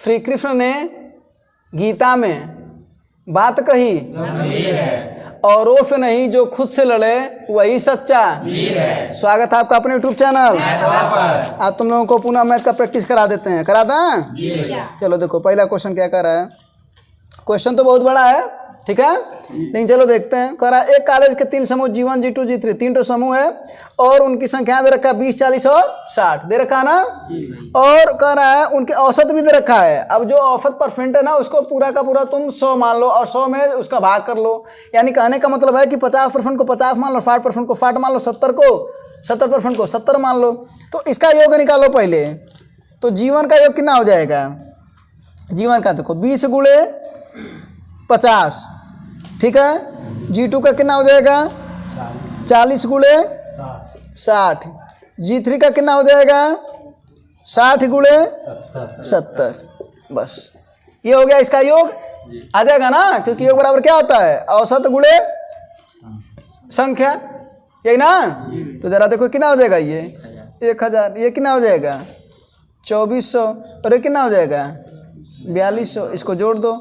श्री कृष्ण ने गीता में बात कही औरों से नहीं, जो खुद से लड़े वही सच्चा वीर है। स्वागत है आपका अपने यूट्यूब चैनल। आज तुम लोगों को पुनः मैथ का प्रैक्टिस करा देते हैं, करा दें? चलो देखो पहला क्वेश्चन क्या कर रहा है। क्वेश्चन तो बहुत बड़ा है, ठीक है, लेकिन चलो देखते हैं। कह रहा है एक कॉलेज के 3 समूह G1 G2 G3, 3 तो समूह है और उनकी संख्या दे रखा है 20, 40 और 60 दे रखा है ना। और कह रहा है उनके औसत भी दे रखा है। अब जो औसत परसेंट है ना उसको पूरा का पूरा तुम 100 मान लो और 100 में उसका भाग कर लो। यानी कहने का मतलब है कि 50% को 50 मान लो, 60% को 60 मान लो, 70% को 70 मान लो। तो इसका योग निकालो पहले। तो G1 का योग कितना हो जाएगा? G1 का देखो 20 गुणे 50, ठीक है। G2 का कितना हो जाएगा? 40 गुणे 60। G3 का कितना हो जाएगा? 60 गुणे 70। बस ये हो गया इसका योग, आ जाएगा ना, क्योंकि योग बराबर क्या होता है? औसत गुणे संख्या, यही ना। तो जरा देखो कितना हो जाएगा ये 1000, ये कितना हो जाएगा 2400 और ये कितना हो जाएगा 4200। इसको जोड़ दो,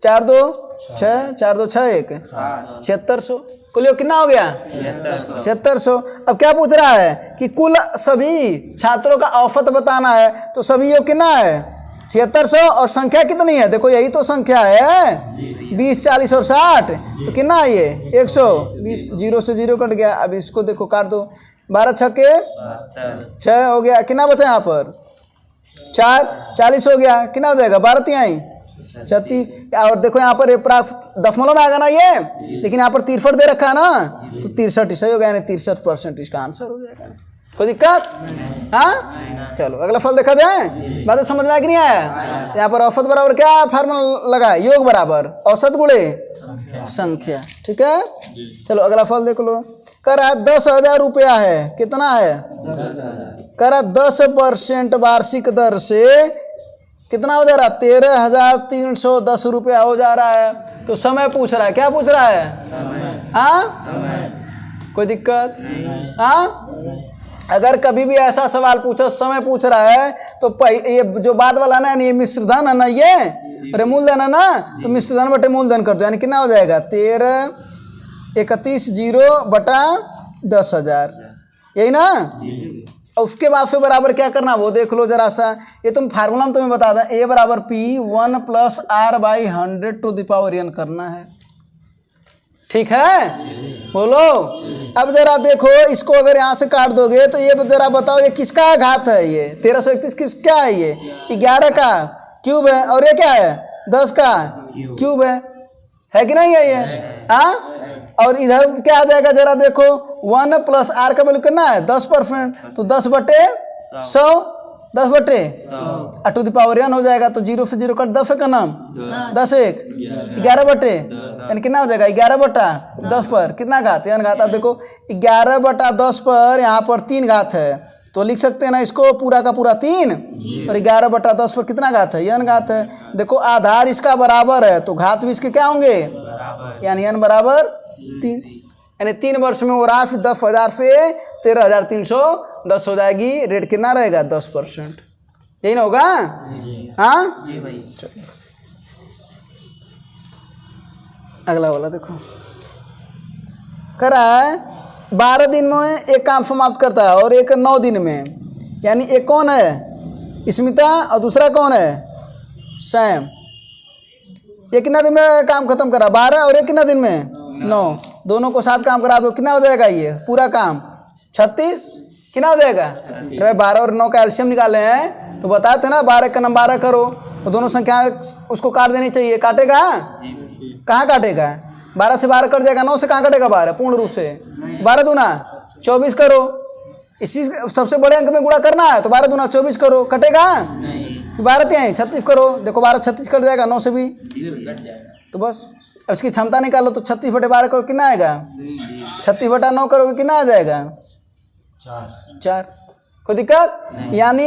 4 2 6, 4 2 6 1 7600। कुल योग कितना हो गया 7600। अब क्या पूछ रहा है कि कुल सभी छात्रों का औसत बताना है। तो सभी योग कितना है 7600 और संख्या कितनी है? देखो यही तो संख्या है 20, 40 और 60। तो कितना है ये 120। 0 से 0 कट गया। अब इसको देखो काट दो, 12 छक्के 6 हो गया। कितना बचा यहाँ पर 4, 40 हो गया। कितना हो जाएगा 12 तिहाई 36। और देखो यहाँ पर दशमलव में आएगा ना ये, लेकिन यहाँ पर 63 दे रखा है ना, तो 63 सही हो गया, यानी 63% इसका आंसर हो जाएगा। कोई दिक्कत? हाँ, चलो अगला फल देखा जाए। बात समझ में आया कि नहीं आया? यहाँ पर औसत बराबर क्या फार्मूला लगा है? योग बराबर औसत गुणे संख्या, ठीक है। चलो अगला फल देख लो। कह रहा है 10,000 रुपया है। कितना है? कह रहा 10% वार्षिक दर से कितना हो जा रहा है 13,310 रुपया हो जा रहा है। तो समय पूछ रहा है, क्या पूछ रहा है? हाँ, कोई दिक्कत? हाँ, अगर कभी भी ऐसा सवाल पूछो समय पूछ रहा है तो ये जो बाद वाला ना, ये मिश्रधन है ना, ये अरे मूलधन है ना, तो मिश्रधन बटे मूलधन कर दो, यानी कितना हो जाएगा 13,31,0 बटा 10,000, यही ना। उसके बाद फिर बराबर क्या करना वो देख लो जरा सा। ये तुम फार्मूला में तुम्हें बता दें, A बराबर P 1 + R/100⁴ करना है, ठीक है। बोलो अब जरा देखो, इसको अगर यहाँ से काट दोगे तो ये जरा बताओ ये किसका घात है? ये 1331 क्या है? ये 11 का क्यूब है। और ये क्या है 10 का क्यूब है कि नहीं है ये? हाँ, और इधर क्या आ जाएगा जरा देखो, 1 + R का वैल्यू कितना है 10%, तो 10 बटे 100, 10 बटे n हो जाएगा। तो 0 से 0 कट 10 का नाम 10 1 11 बटे, यानी कितना हो जाएगा 11 बटा 10 पर कितना घात n घात। अब देखो 11 बटा 10 पर यहाँ पर 3 घात है, तो लिख सकते हैं ना इसको पूरा का पूरा 3, और 11 बटा 10 पर कितना घात है n घात है। देखो आधार इसका बराबर है तो घात भी इसके क्या होंगे, यानी n बराबर 3, यानी 3 वर्ष में वो राशि 10,000 से 13,310 हो जाएगी। रेट कितना रहेगा 10%, यही ना होगा? हाँ जी भाई। चलिए अगला वाला देखो। कह रहा है 12 दिन में एक काम समाप्त करता है और एक 9 दिन में, यानी एक कौन है स्मिता और दूसरा कौन है सैम। ये कितना दिन में काम खत्म करा 12, और एक कितना दिन में 9, दोनों को साथ काम करा दो, कितना हो जाएगा ये पूरा काम 36। कितना हो जाएगा? 12 और 9 का एलसीएम निकाले हैं तो बताते हैं ना 12 का नाम 12 करो, तो दोनों संख्या उसको काट देनी चाहिए। काटेगा? कहाँ काटेगा? 12 से 12 कट जाएगा, 9 से कहाँ कटेगा 12 पूर्ण रूप से। 12 दूना 24 करो, इसी सबसे बड़े अंक में गुणा करना है, तो 12 दूना 24 करो, कटेगा? 12 तिहाई 36 करो, देखो 12 36 कट जाएगा, 9 से भी तो बस। अब इसकी क्षमता निकालो तो 36 बटे 12 करो कितना आएगा, 36 बटा 9 करोगे कितना आ जाएगा 4। कोई दिक्कत? यानी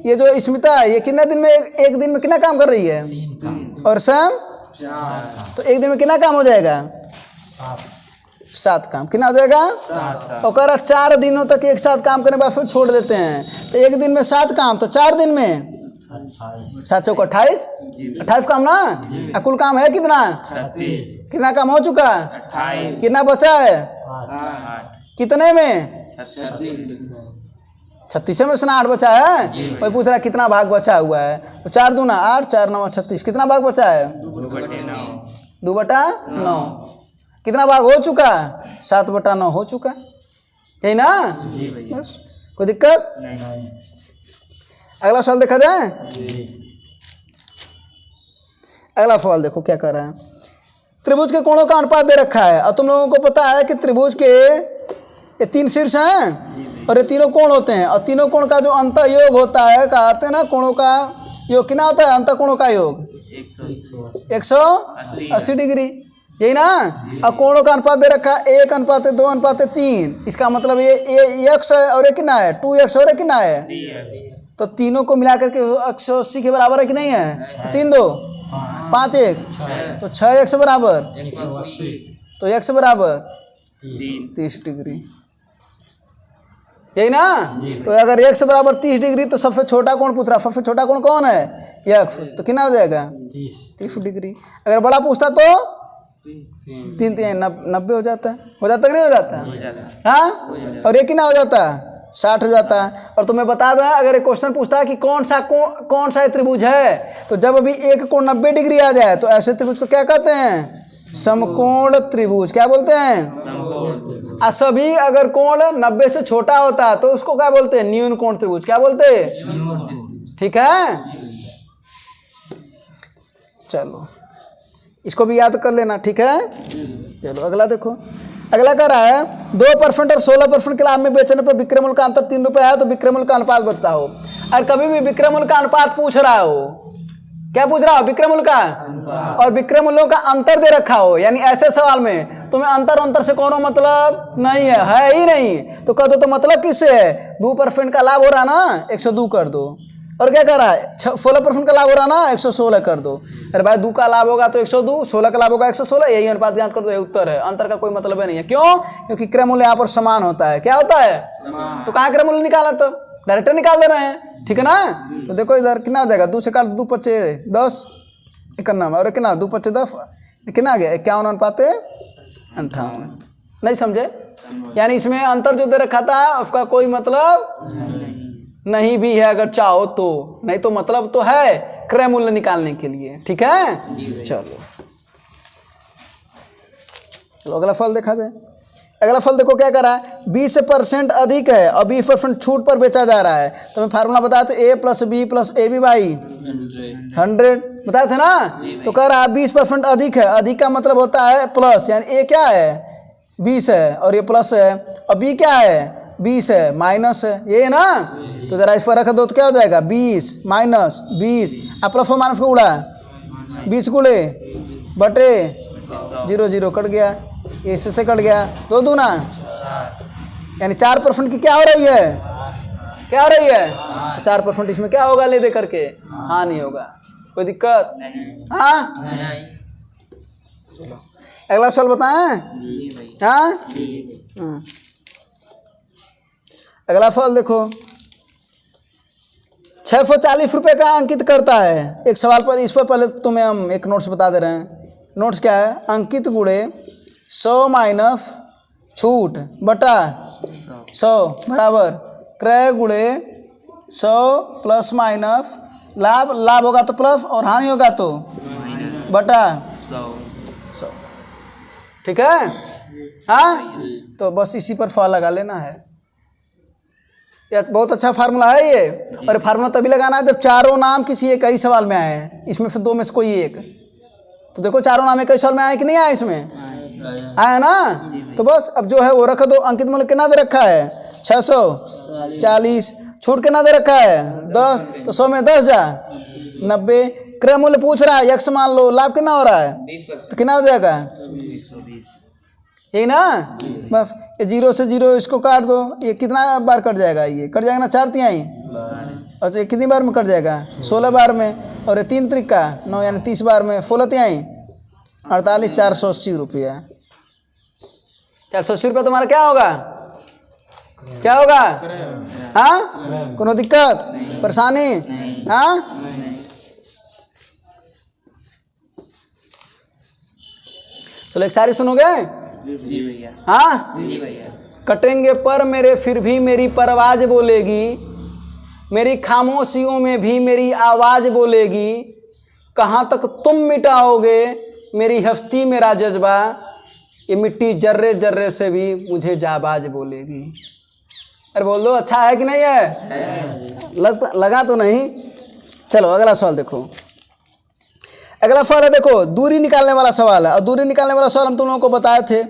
ये जो स्मिता है ये कितने दिन में एक दिन में कितना काम कर रही है, और सैम तो एक दिन में कितना काम हो जाएगा 7 काम। कितना हो जाएगा? और कह रहा 4 दिनों तक एक साथ काम करने के बाद फिर छोड़ देते हैं, तो एक दिन में 7 काम, तो 4 दिन में 7 चौक 28, 28 काम ना, कुल काम है कितना, कितना काम हो चुका, कितना बचा है, कितने में 36 में से 8 बचा है। कोई पूछ रहा है कितना भाग बचा हुआ है, तो 4 दूना 8, 4 9 36, कितना भाग बचा है, 2/9। कितना भाग हो चुका, 7/9 हो चुका, यही ना, बस कोई दिक्कत नहीं। अगला सवाल देखा जाए। अगला सवाल देखो क्या कर रहा है। त्रिभुज के कोणों का अनुपात दे रखा है और तुम लोगों को पता है कि त्रिभुज के ये 3 शीर्ष हैं और ये तीनों कोण होते हैं, और तीनों कोण का जो अंत योग होता है, कहते हैं ना कोणों का योग कितना होता है, अंत कोणों का योग 180 डिग्री, यही ना। और कोणों का अनुपात दे रखा है 1:2:3। इसका मतलब ये x है और ये कितना है 2x और ये कितना है, तो तीनों को मिला करके 180 के बराबर है कि नहीं है, तो 3 2 5 1, तो 6x बराबर, तो x बराबर 30 डिग्री, यही ना। तो अगर x बराबर 30 डिग्री तो सबसे छोटा कोण पूछ रहा, सबसे छोटा कोण कौन है, x, तो कितना हो जाएगा 30 डिग्री। अगर बड़ा पूछता तो 3 3 90 हो जाता है, हो जाता कि नहीं हो जाता, हाँ, और ये कितना हो जाता है 60 हो जाता है। और तुम्हें बता दें, अगर एक क्वेश्चन पूछता है कि कौन सा त्रिभुज है, तो जब अभी एक कोण 90 डिग्री आ जाए तो ऐसे त्रिभुज को क्या कहते हैं, समकोण त्रिभुज, क्या बोलते हैं। और सभी अगर कोण 90 से छोटा होता है तो उसको क्या बोलते हैं, न्यून कोण त्रिभुज, क्या बोलते हैं, ठीक है। चलो इसको भी याद कर लेना, ठीक है। चलो अगला देखो। अगला कह रहा है 2% और 16% के लाभ में बेचने पर विक्रय मूल्य का अंतर 3 रुपये है, तो विक्रय मूल्य का अनुपात बताओ। और कभी भी विक्रय मूल्य का अनुपात पूछ रहा हो, क्या पूछ रहा हो, विक्रय मूल्य का, और विक्रय मूल्यों का अंतर दे रखा हो, यानी ऐसे सवाल में तुम्हें अंतर से कोनो मतलब नहीं है ही नहीं, तो कह दो तो मतलब किससे है, 2% का लाभ हो रहा ना 102 कर दो, और क्या कर रहा है 16% का लाभ हो रहा ना 116 कर दो। अरे भाई 2 का लाभ होगा तो 102, 16 का लाभ होगा 116, यही अनुपात ज्ञात कर दो, ये उत्तर है। अंतर का कोई मतलब नहीं है, क्यों, क्योंकि क्रय मूल्य यहाँ पर समान होता है, क्या होता है, तो कहाँ क्रय मूल्य निकाला, तो डायरेक्टर निकाल दे रहे हैं, ठीक है ना। तो देखो इधर कितना हो जाएगा, 2 से काट 2 5 10 51, और कितना 2 5 10 कितना आ गया 51:58, नहीं समझे, यानी इसमें अंतर जो दे रखा था उसका कोई मतलब नहीं भी है अगर चाहो तो, नहीं तो मतलब तो है क्रय मूल्य निकालने के लिए, ठीक है। चलो अगला फल देखा जाए। अगला फल देखो क्या कर रहा है, 20% अधिक है और 20% छूट पर बेचा जा रहा है, तो मैं फार्मूला बताया था a + b + ab/100 बताया था ना। तो कह रहा है 20% अधिक है, अधिक का मतलब होता है प्लस, यानी a क्या है 20 है और ये प्लस है, और b क्या है 20 है माइनस है, ये ना। तो जरा इस पर रख दो तो क्या हो जाएगा 20 - 20, अब प्लस और माइनस को उड़ा 20 गुणे बटे 0 0 कट गया, इससे कट गया 2 दूना, यानी 4% की क्या हो रही है, क्या हो रही है, तो 4% इसमें क्या होगा ले दे करके, हाँ नहीं होगा, कोई दिक्कत, हाँ। अगला सवाल बताएं, हाँ। अगला फल देखो 640 रुपये का अंकित करता है। एक सवाल पर, इस पर पहले तुम्हें हम एक नोट्स बता दे रहे हैं। नोट्स क्या है, अंकित गुणे 100 माइनस छूट बटा 100 बराबर क्रय गुणे 100 प्लस माइनस लाभ, लाभ होगा तो प्लस और हानि होगा तो बटा 100, ठीक है, हाँ। तो बस इसी पर फॉल लगा लेना है, यह बहुत अच्छा फार्मूला है ये। और फार्मूला तभी लगाना है जब चारों नाम किसी एक ही सवाल में आए हैं, इसमें से 2 में से कोई एक, तो देखो चारों नाम एक ही सवाल में आए कि नहीं आए, इसमें आया ना। तो बस अब जो है वो रख दो। अंकित मूल्य कितना दे रखा है 640, छूट कितना दे रखा है 10, तो 100 में 10 जा 90, क्रय मूल्य पूछ रहा है x मान लो, लाभ कितना हो रहा है, तो कितना हो जाएगा 120, यही ना। बस ये 0 से 0 इसको काट दो, ये कितना बार कट जाएगा, ये कट जाएगा ना 4 तिहाई, और तो ये कितनी बार में कट जाएगा 16 बार में, और ये 3 त्रिका 9 यानी 30 बार में, 16 तिहाई 48, 480 रुपया। 480 रुपया तुम्हारा क्या होगा, क्या होगा, हाँ, कोनो दिक्कत परेशानी, हाँ। चलो एक शायरी सुनोगे? जी भैया। हाँ, जी भैया। कटेंगे पर मेरे फिर भी मेरी परवाज बोलेगी, मेरी खामोशियों में भी मेरी आवाज़ बोलेगी, कहाँ तक तुम मिटाओगे मेरी हस्ती मेरा जज्बा, ये मिट्टी जर्रे जर्रे से भी मुझे जाबाज बोलेगी। अरे बोल दो, अच्छा है कि नहीं है? लगा तो नहीं? चलो अगला सवाल देखो। अगला सवाल है, देखो दूरी निकालने वाला सवाल है। और दूरी निकालने वाला सवाल हम तुम लोगों को बताए थे।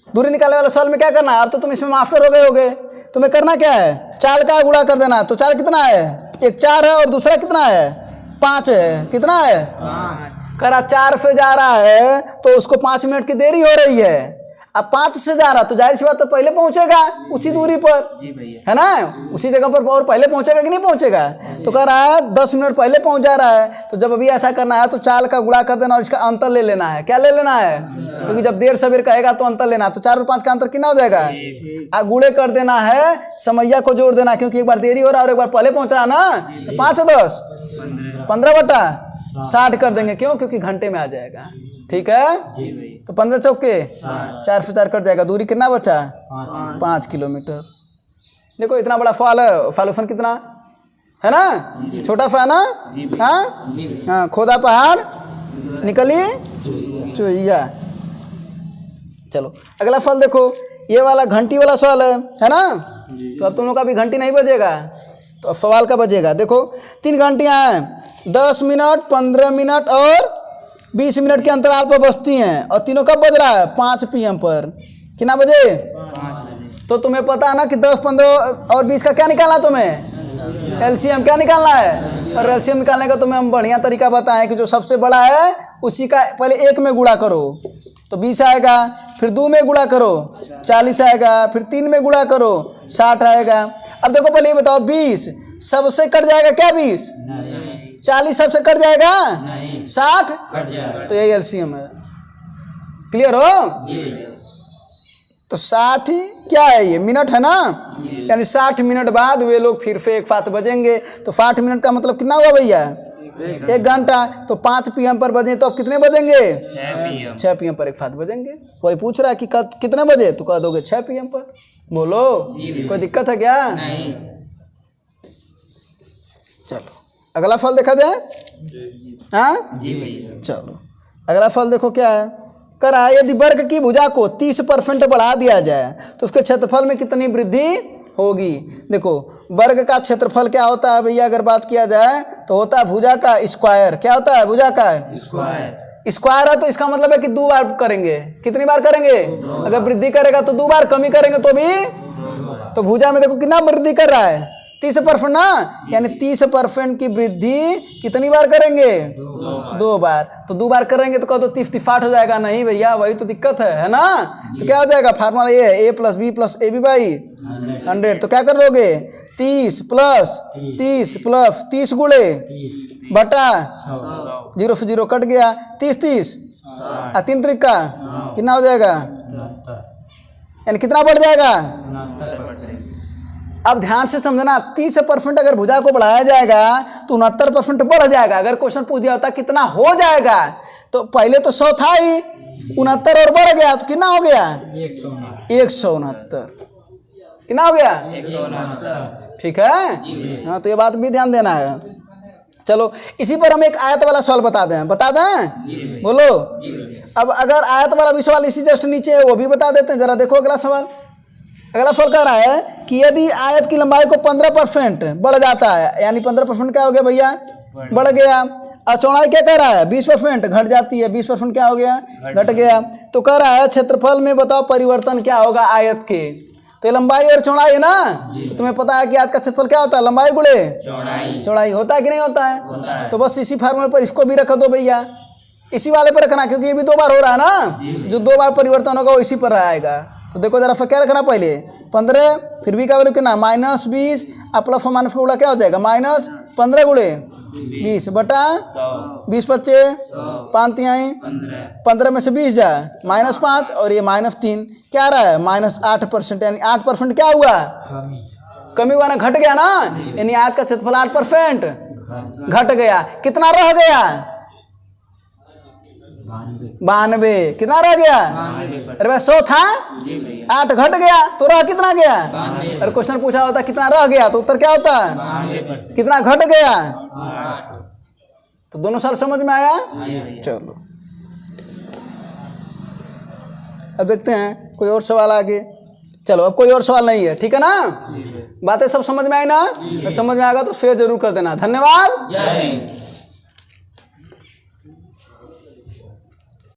दूरी निकालने वाला सवाल में क्या करना है? अब तो तुम इसमें मास्टर हो गए होगे। तुम्हें करना क्या है? चाल का गुणा कर देना। तो चाल कितना है? एक 4 है और दूसरा कितना है? 5 है। कितना है? 5। करा 4 से जा रहा है तो उसको 5 मिनट की देरी हो रही है। अब 5 से जा रहा तो जाहिर सी बात तो पहले पहुंचेगा उसी दूरी पर। जी भैया। है ना? उसी जगह पर और पहले पहुंचेगा कि नहीं पहुंचेगा? तो कह रहा है 10 मिनट पहले पहुंच जा रहा है। तो जब अभी ऐसा करना है तो चाल का गुणा कर देना और इसका अंतर ले लेना है। क्या ले लेना है? क्योंकि जब देर सवेर कहेगा तो अंतर लेना है। तो 4 और 5 का अंतर कितना हो जाएगा? गुणे कर देना है, समैया को जोड़ देना, क्योंकि एक बार देरी हो रहा है और एक बार पहले पहुंच रहा है ना। तो 5 और 10 15/60 कर देंगे। क्यों? क्योंकि घंटे में आ जाएगा। ठीक है? तो 15 चौके 4 से 4 कट जाएगा। दूरी कितना बचा? 5 किलोमीटर। देखो इतना बड़ा फॉल है, फालूफन कितना है ना? छोटा फा ना? हाँ हाँ, खोदा पहाड़ निकली चुइया। चलो अगला फल देखो, ये वाला घंटी वाला सवाल है ना? तो अब तुम लोग का भी घंटी नहीं बजेगा तो अब सवाल का बजेगा। देखो 3 घंटियाँ हैं, 10 मिनट, 15 मिनट और 20 मिनट के अंतराल पर बजती हैं। और तीनों कब बज रहा है? 5 PM पर। कितना बजे? 5 बजे। तो तुम्हें पता है ना कि 10, 15 और 20 का क्या निकालना तुम्हें? LCM क्या निकालना है? और LCM निकालने का तुम्हें हम बढ़िया तरीका बताएं कि जो सबसे बड़ा है उसी का पहले 1 में गुणा करो तो 20 आएगा, फिर 2 में गुणा करो 40 आएगा, फिर 3 में गुणा करो 60 आएगा। अब देखो पहले ये बताओ, 20 सबसे कट जाएगा क्या? 20 40 सबसे कट जाएगा? 60 कट जाएगा। तो यही LCM है। क्लियर हो? तो 60 ही क्या है? ये मिनट है ना? यानी 60 मिनट बाद वे लोग फिर से एक साथ बजेंगे। तो 60 मिनट का मतलब कितना हुआ भैया? 1 घंटा। तो 5 PM पर बजे तो अब कितने बजेंगे? 6 PM पर एक साथ बजेंगे। वही पूछ रहा है कि कितने बजे? तो कह दोगे 6 PM पर। बोलो, कोई दिक्कत है क्या? नहीं। चलो अगला फल देखा जाए। हाँ जी भैया। चलो अगला फल देखो क्या है। करा यदि वर्ग की भुजा को 30% बढ़ा दिया जाए तो उसके क्षेत्रफल में कितनी वृद्धि होगी? देखो वर्ग का क्षेत्रफल क्या होता है भैया? अगर बात किया जाए तो होता है भुजा का स्क्वायर। क्या होता है? भुजा का स्क्वायर है। तो इसका मतलब है कि 2 बार करेंगे। कितनी बार करेंगे? अगर वृद्धि करेगा तो 2 बार, कमी करेंगे तो भी। तो भुजा में देखो कितना वृद्धि कर रहा है? 30% ना? यानी 30% की वृद्धि कितनी बार करेंगे? 2 बार। तो 2 बार करेंगे तो कहो तो 30 60 हो जाएगा। नहीं भैया, वही तो दिक्कत है ना? तो क्या हो जाएगा? फार्मूला ये है A + B + AB/100। तो क्या कर दोगे? 30 + 30 + 30 गुणे बटा 0 से 0 कट गया। 30 और 3 त्रिका कितना हो जाएगा? यानी कितना बढ़ जाएगा? अब ध्यान से समझना, 30% अगर भुजा को बढ़ाया जाएगा तो 69% बढ़ जाएगा। अगर क्वेश्चन पूछ दिया होता कितना हो जाएगा तो पहले तो 100 था ही, 69 और बढ़ गया तो कितना हो गया? 169। कितना हो गया? 169। ठीक है? हाँ, तो ये बात भी ध्यान देना है। चलो इसी पर हम एक आयत वाला सवाल बता दें। बोलो। अब अगर आयत वाला भी सवाल इसी जस्ट नीचे है वो भी बता देते हैं। जरा देखो अगला सवाल। अगला सवाल कह रहा है कि यदि आयत की लंबाई को 15% बढ़ जाता है, यानी 15% क्या हो गया भैया? बढ़ गया। और चौड़ाई क्या कह रहा है? 20% घट जाती है। 20% क्या हो गया? घट गया। तो कह रहा है क्षेत्रफल में बताओ परिवर्तन क्या होगा आयत के? तो लंबाई और चौड़ाई है ना? तो तुम्हें पता है कि आयत का क्षेत्रफल क्या होता है? लंबाई गुणे चौड़ाई। होता है कि नहीं होता है? तो बस इसी फार्मूले पर इसको भी रख दो भैया, इसी वाले पर रखना, क्योंकि ये भी 2 बार हो रहा है ना। जो 2 बार परिवर्तन होगा वो इसी पर आएगा। तो देखो जरा क्या रखना, पहले 15, फिर भी का वैल्यू कितना? -20 और प्लस और माइनस का गुणा क्या हो जाएगा? -15 गुणे 20 बटा 20 बच्चे 5 तिहाई 15 में से 20 जाए -5 और ये -3 क्या आ रहा है? -8%। यानी 8% क्या हुआ? कमी हुआ ना? घट गया ना? यानी आयत का क्षेत्रफल 8% घट गया। कितना रह गया? 92। कितना रह गया? अरे भाई 100 था, 8 घट गया तो रह कितना गया? अरे क्वेश्चन पूछा होता कितना रह गया तो उत्तर क्या होता? कितना घट गया? तो दोनों साल समझ में आया? चलो अब देखते हैं कोई और सवाल आगे। चलो अब कोई और सवाल नहीं है, ठीक है ना? बातें सब समझ में आई ना? समझ में आएगा तो शेयर जरूर कर देना। धन्यवाद।